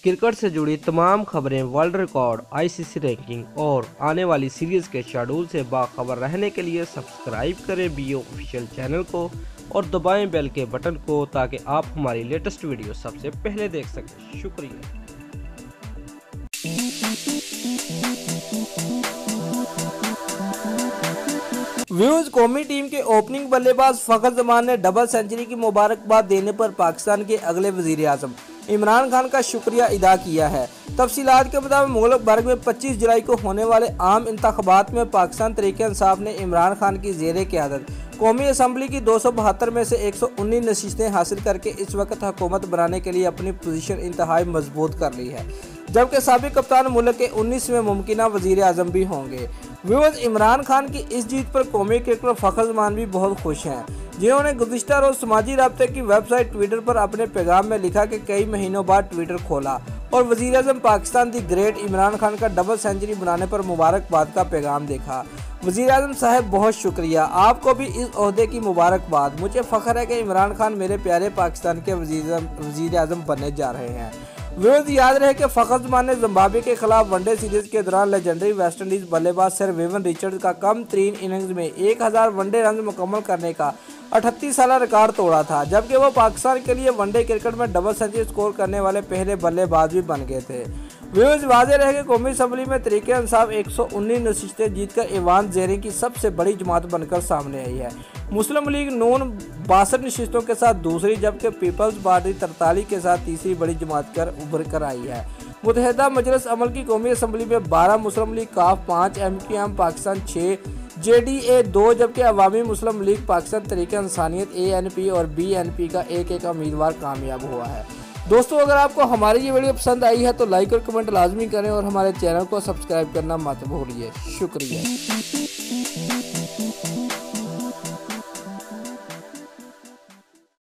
Cricket से जुड़ी तमाम खबरें, वर्ल्ड रिकॉर्ड, आईसीसी रैंकिंग और आने वाली सीरीज के शेड्यूल से बाखबर रहने के लिए सब्सक्राइब करें बीओ ऑफिशियल चैनल को और दबाएं बेल के बटन को ताकि आप हमारी लेटेस्ट वीडियो सबसे पहले देख सकें। शुक्रिया। व्यूज, कौमी टीम के ओपनिंग बल्लेबाज फखर जमान ने डबल सेंचुरी की मुबारकबाद देने पर पाकिस्तान के अगले वजीर आजम इमरान खान का शुक्रिया अदा किया है। तफसीलात के मुताबिक मुगलक बर्ग में 25 जुलाई को होने वाले आम इंतखाबात में पाकिस्तान तहरीक-ए-इंसाफ ने इमरान खान की ज़ेरे क़यादत कौमी असम्बली की 272 में से 119 नशिस्तें हासिल करके इस वक्त हुकूमत बनाने के लिए अपनी पोजीशन इंतहाई मजबूत कर ली है, जबकि साबिक कप्तान मुल्क के 19वें मुमकिना वजीर आजम भी होंगे। व्यूअर्स, इमरान खान की इस जीत पर कौमी क्रिकेटर फखर जमान भी बहुत खुश हैं, जिन्होंने गुज़िश्ता रोज़ समाजी राब्ते की वेबसाइट ट्विटर पर अपने पैगाम में लिखा कि कई महीनों बाद ट्विटर खोला और वज़ीर आज़म पाकिस्तान दी ग्रेट इमरान खान का डबल सेंचुरी बनाने पर मुबारकबाद का पैगाम देखा। वज़ीर आज़म साहब, बहुत शुक्रिया, आपको भी इस ओहदे की मुबारकबाद। मुझे फ़ख्र है कि इमरान खान मेरे प्यारे पाकिस्तान के वज़ीर आज़म बनने जा रहे हैं। व्यूअर्स, याद रहे कि फखर जमान ने जिम्बाब्वे के खिलाफ वनडे सीरीज के दौरान लेजेंडरी वेस्टइंडीज बल्लेबाज सर विवियन रिचर्ड्स का कम तरीन इनिंग्स में 1000 वनडे रन मुकम्मल करने का 38 साल रिकॉर्ड तोड़ा था, जबकि वो पाकिस्तान के लिए वनडे क्रिकेट में डबल सेंचुरी स्कोर करने वाले पहले बल्लेबाज भी बन गए थे। व्यूअर्स, वाज़ेह रहे कि कौमी असम्बली में तहरीक-ए-इंसाफ 119 नशिस्तें जीतकर ईवान ज़ेरिन की सबसे बड़ी जमात बनकर सामने आई है। मुस्लिम लीग नून 62 नशिस्तों के साथ दूसरी, जबकि पीपल्स पार्टी 43 के साथ तीसरी बड़ी जमात कर उभर कर आई है। मुत्तहिदा मजलिस अमल की कौमी असम्बली में 12, मुस्लिम लीग काफ 5, एमक्यूएम पाकिस्तान 6, जेडीए 2, जबकि अवामी मुस्लिम लीग पाकिस्तान तहरीक-ए-इंसानियत एएनपी और बीएनपी का एक उम्मीदवार कामयाब हुआ है। दोस्तों, अगर आपको हमारी ये वीडियो पसंद आई है तो लाइक और कमेंट लाजमी करें और हमारे चैनल को सब्सक्राइब करना मत भूलिए। शुक्रिया।